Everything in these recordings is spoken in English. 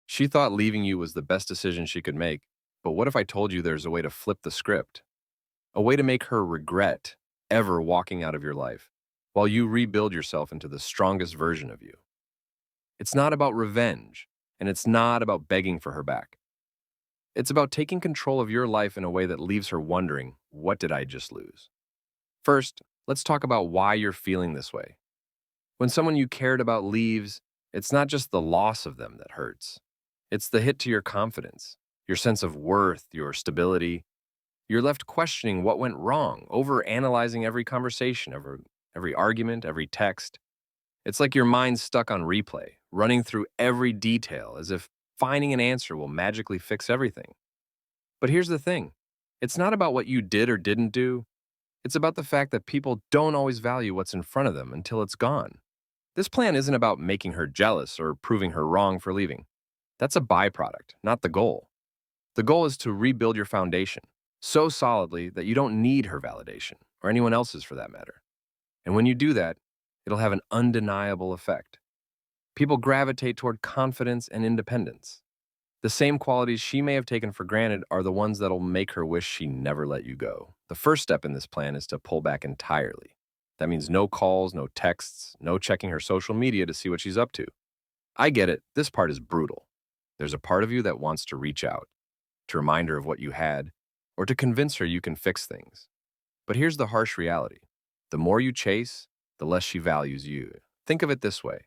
She thought leaving you was the best decision she could make, but what if I told you there's a way to flip the script? A way to make her regret ever walking out of your life while you rebuild yourself into the strongest version of you. It's not about revenge, and it's not about begging for her back. It's about taking control of your life in a way that leaves her wondering, what did I just lose? First, let's talk about why you're feeling this way. When someone you cared about leaves, it's not just the loss of them that hurts. It's the hit to your confidence, your sense of worth, your stability. You're left questioning what went wrong, over analyzing every conversation, every argument, every text. It's like your mind's stuck on replay, running through every detail as if finding an answer will magically fix everything. But here's the thing, it's not about what you did or didn't do. It's about the fact that people don't always value what's in front of them until it's gone. This plan isn't about making her jealous or proving her wrong for leaving. That's a byproduct, not the goal. The goal is to rebuild your foundation so solidly that you don't need her validation, or anyone else's for that matter. And when you do that, it'll have an undeniable effect. People gravitate toward confidence and independence. The same qualities she may have taken for granted are the ones that'll make her wish she never let you go. The first step in this plan is to pull back entirely. That means no calls, no texts, no checking her social media to see what she's up to. I get it, this part is brutal. There's a part of you that wants to reach out, to remind her of what you had, or to convince her you can fix things. But here's the harsh reality. The more you chase, the less she values you. Think of it this way.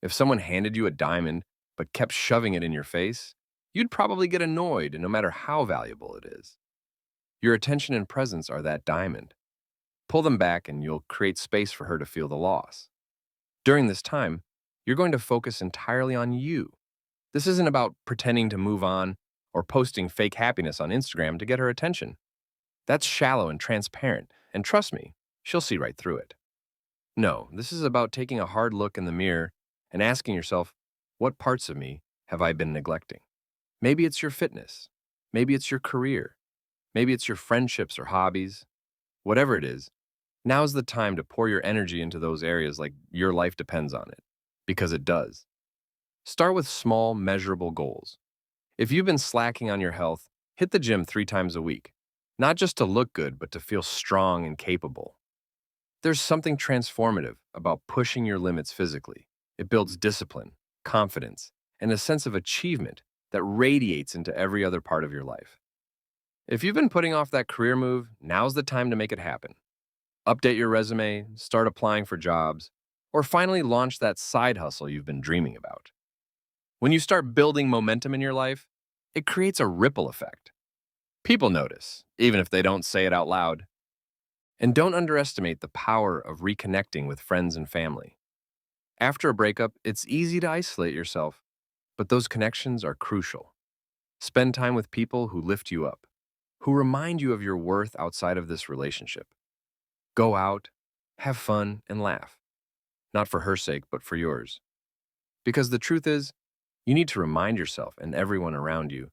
If someone handed you a diamond but kept shoving it in your face, you'd probably get annoyed no matter how valuable it is. Your attention and presence are that diamond. Pull them back and you'll create space for her to feel the loss. During this time, you're going to focus entirely on you. This isn't about pretending to move on or posting fake happiness on Instagram to get her attention. That's shallow and transparent, and trust me, she'll see right through it. No, this is about taking a hard look in the mirror and asking yourself, what parts of me have I been neglecting? Maybe it's your fitness. Maybe it's your career. Maybe it's your friendships or hobbies. Whatever it is, now's the time to pour your energy into those areas like your life depends on it, because it does. Start with small, measurable goals. If you've been slacking on your health, hit the gym 3 times a week, not just to look good, but to feel strong and capable. There's something transformative about pushing your limits physically. It builds discipline, confidence, and a sense of achievement that radiates into every other part of your life. If you've been putting off that career move, now's the time to make it happen. Update your resume, start applying for jobs, or finally launch that side hustle you've been dreaming about. When you start building momentum in your life, it creates a ripple effect. People notice, even if they don't say it out loud. And don't underestimate the power of reconnecting with friends and family. After a breakup, it's easy to isolate yourself, but those connections are crucial. Spend time with people who lift you up, who remind you of your worth outside of this relationship. Go out, have fun, and laugh. Not for her sake, but for yours. Because the truth is, you need to remind yourself and everyone around you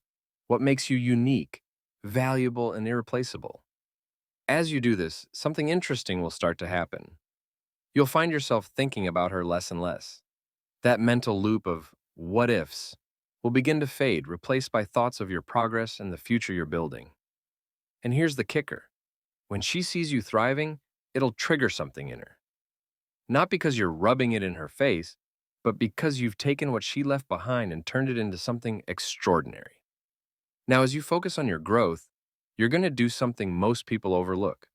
what makes you unique, valuable, and irreplaceable. As you do this, something interesting will start to happen. You'll find yourself thinking about her less and less. That mental loop of what ifs will begin to fade, replaced by thoughts of your progress and the future you're building. And here's the kicker. When she sees you thriving, it'll trigger something in her. Not because you're rubbing it in her face, but because you've taken what she left behind and turned it into something extraordinary. Now, as you focus on your growth, you're going to do something most people overlook.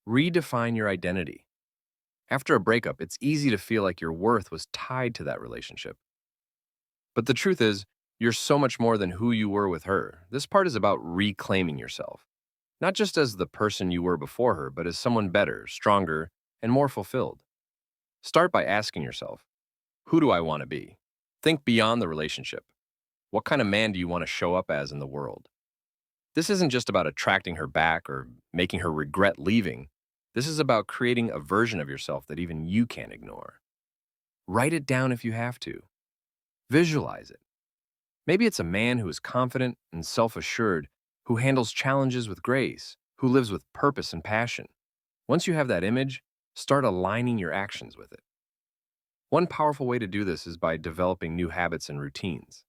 Redefine your identity. After a breakup, it's easy to feel like your worth was tied to that relationship. But the truth is, you're so much more than who you were with her. This part is about reclaiming yourself. Not just as the person you were before her, but as someone better, stronger, and more fulfilled. Start by asking yourself, who do I want to be? Think beyond the relationship. What kind of man do you want to show up as in the world? This isn't just about attracting her back or making her regret leaving. This is about creating a version of yourself that even you can't ignore. Write it down if you have to. Visualize it. Maybe it's a man who is confident and self-assured, who handles challenges with grace, who lives with purpose and passion. Once you have that image, start aligning your actions with it. One powerful way to do this is by developing new habits and routines.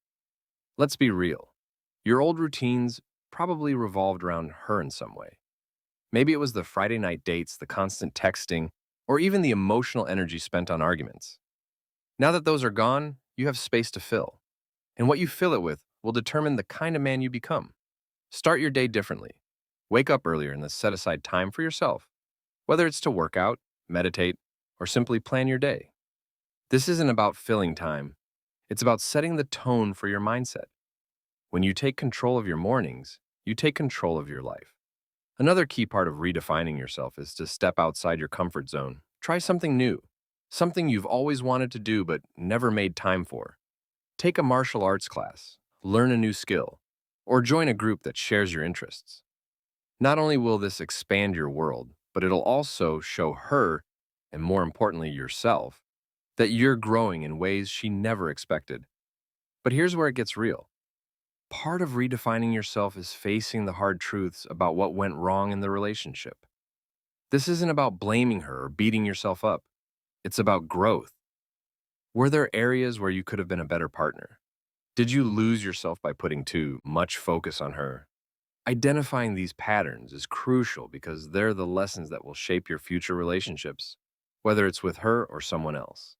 Let's be real. Your old routines probably revolved around her in some way. Maybe it was the Friday night dates, the constant texting, or even the emotional energy spent on arguments. Now that those are gone, you have space to fill. And what you fill it with will determine the kind of man you become. Start your day differently. Wake up earlier and then set aside time for yourself, whether it's to work out, meditate, or simply plan your day. This isn't about filling time, it's about setting the tone for your mindset. When you take control of your mornings, you take control of your life. Another key part of redefining yourself is to step outside your comfort zone. Try something new, something you've always wanted to do but never made time for. Take a martial arts class, learn a new skill, or join a group that shares your interests. Not only will this expand your world, but it'll also show her, and more importantly yourself, that you're growing in ways she never expected. But here's where it gets real. Part of redefining yourself is facing the hard truths about what went wrong in the relationship. This isn't about blaming her or beating yourself up. It's about growth. Were there areas where you could have been a better partner? Did you lose yourself by putting too much focus on her? Identifying these patterns is crucial because they're the lessons that will shape your future relationships, whether it's with her or someone else.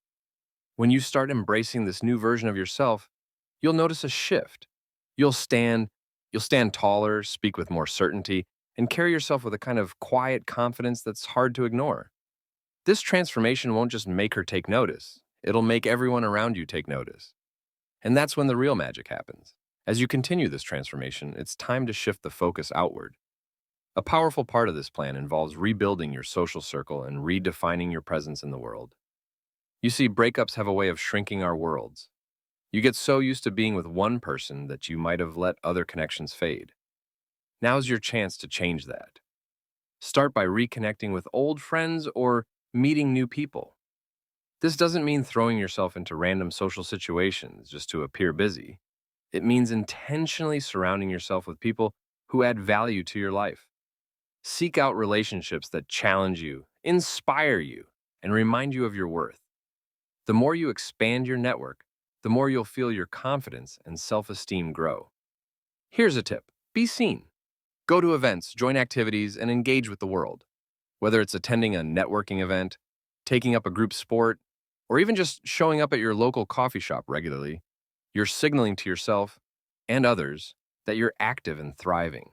When you start embracing this new version of yourself, you'll notice a shift. You'll stand, you'll stand taller, speak with more certainty, and carry yourself with a kind of quiet confidence that's hard to ignore. This transformation won't just make her take notice, it'll make everyone around you take notice. And that's when the real magic happens. As you continue this transformation, it's time to shift the focus outward. A powerful part of this plan involves rebuilding your social circle and redefining your presence in the world. You see, breakups have a way of shrinking our worlds. You get so used to being with one person that you might have let other connections fade. Now's your chance to change that. Start by reconnecting with old friends or meeting new people. This doesn't mean throwing yourself into random social situations just to appear busy. It means intentionally surrounding yourself with people who add value to your life. Seek out relationships that challenge you, inspire you, and remind you of your worth. The more you expand your network, the more you'll feel your confidence and self-esteem grow. Here's a tip. Be seen. Go to events, join activities, and engage with the world. Whether it's attending a networking event, taking up a group sport, or even just showing up at your local coffee shop regularly, you're signaling to yourself and others that you're active and thriving.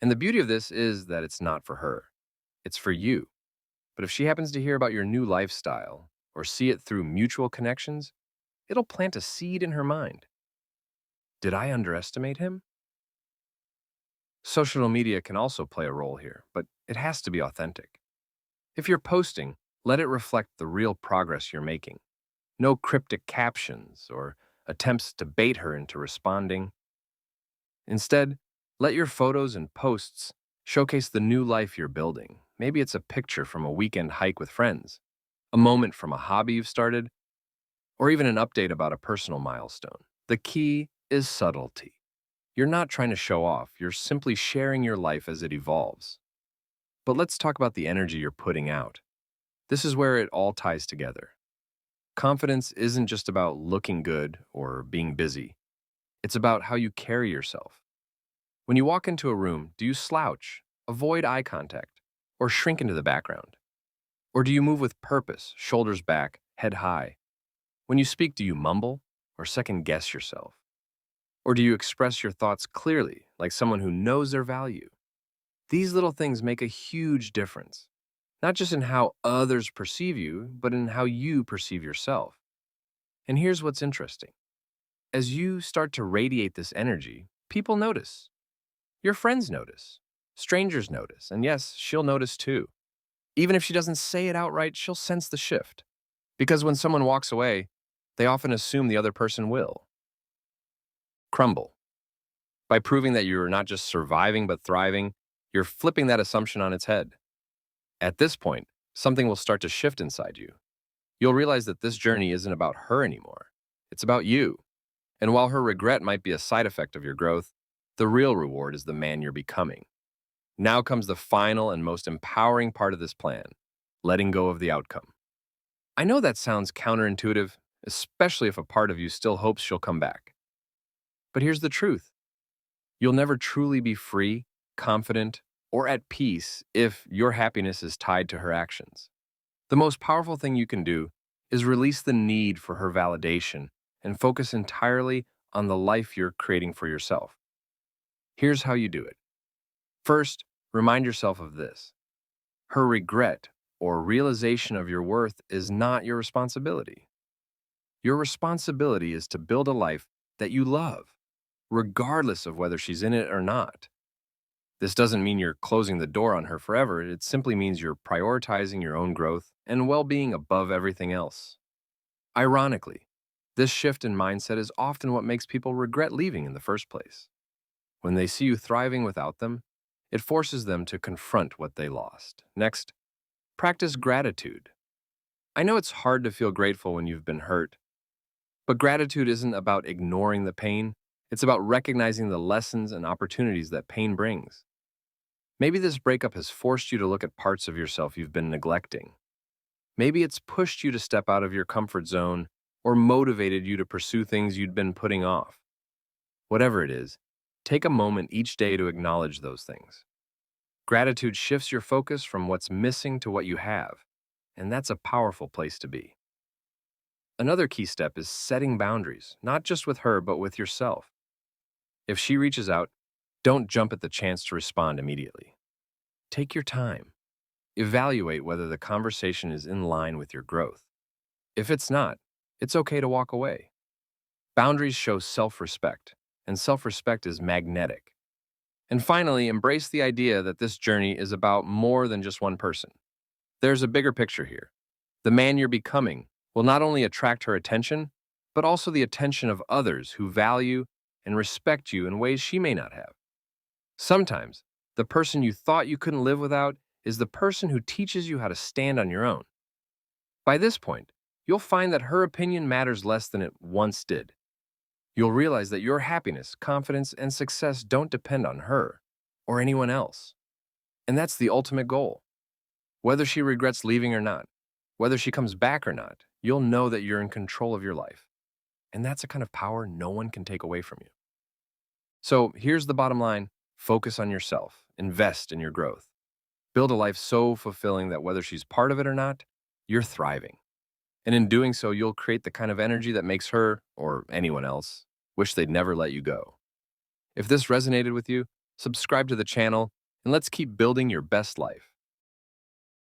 And the beauty of this is that it's not for her. It's for you. But if she happens to hear about your new lifestyle or see it through mutual connections, it'll plant a seed in her mind. Did I underestimate him? Social media can also play a role here, but it has to be authentic. If you're posting, let it reflect the real progress you're making. No cryptic captions or attempts to bait her into responding. Instead, let your photos and posts showcase the new life you're building. Maybe it's a picture from a weekend hike with friends, a moment from a hobby you've started, or even an update about a personal milestone. The key is subtlety. You're not trying to show off, you're simply sharing your life as it evolves. But let's talk about the energy you're putting out. This is where it all ties together. Confidence isn't just about looking good or being busy. It's about how you carry yourself. When you walk into a room, do you slouch, avoid eye contact, or shrink into the background? Or do you move with purpose, shoulders back, head high? When you speak, do you mumble or second guess yourself? Or do you express your thoughts clearly, like someone who knows their value? These little things make a huge difference, not just in how others perceive you, but in how you perceive yourself. And here's what's interesting. As you start to radiate this energy, people notice. Your friends notice. Strangers notice. And yes, she'll notice too. Even if she doesn't say it outright, she'll sense the shift. Because when someone walks away, they often assume the other person will. Crumble. By proving that you're not just surviving but thriving, you're flipping that assumption on its head. At this point, something will start to shift inside you. You'll realize that this journey isn't about her anymore. It's about you. And while her regret might be a side effect of your growth, the real reward is the man you're becoming. Now comes the final and most empowering part of this plan, letting go of the outcome. I know that sounds counterintuitive, especially if a part of you still hopes she'll come back. But here's the truth. You'll never truly be free, confident, or at peace if your happiness is tied to her actions. The most powerful thing you can do is release the need for her validation and focus entirely on the life you're creating for yourself. Here's how you do it. First, remind yourself of this. Her regret or realization of your worth is not your responsibility. Your responsibility is to build a life that you love, regardless of whether she's in it or not. This doesn't mean you're closing the door on her forever. It simply means you're prioritizing your own growth and well-being above everything else. Ironically, this shift in mindset is often what makes people regret leaving in the first place. When they see you thriving without them, it forces them to confront what they lost. Next, practice gratitude. I know it's hard to feel grateful when you've been hurt, but gratitude isn't about ignoring the pain. It's about recognizing the lessons and opportunities that pain brings. Maybe this breakup has forced you to look at parts of yourself you've been neglecting. Maybe it's pushed you to step out of your comfort zone or motivated you to pursue things you'd been putting off. Whatever it is, take a moment each day to acknowledge those things. Gratitude shifts your focus from what's missing to what you have, and that's a powerful place to be. Another key step is setting boundaries, not just with her, but with yourself. If she reaches out, don't jump at the chance to respond immediately. Take your time. Evaluate whether the conversation is in line with your growth. If it's not, it's okay to walk away. Boundaries show self-respect, and self-respect is magnetic. And finally, embrace the idea that this journey is about more than just one person. There's a bigger picture here. The man you're becoming will not only attract her attention, but also the attention of others who value and respect you in ways she may not have. Sometimes, the person you thought you couldn't live without is the person who teaches you how to stand on your own. By this point, you'll find that her opinion matters less than it once did. You'll realize that your happiness, confidence, and success don't depend on her or anyone else. And that's the ultimate goal. Whether she regrets leaving or not, whether she comes back or not, you'll know that you're in control of your life. And that's a kind of power no one can take away from you. So here's the bottom line. Focus on yourself. Invest in your growth. Build a life so fulfilling that whether she's part of it or not, you're thriving. And in doing so, you'll create the kind of energy that makes her, or anyone else, wish they'd never let you go. If this resonated with you, subscribe to the channel, and let's keep building your best life.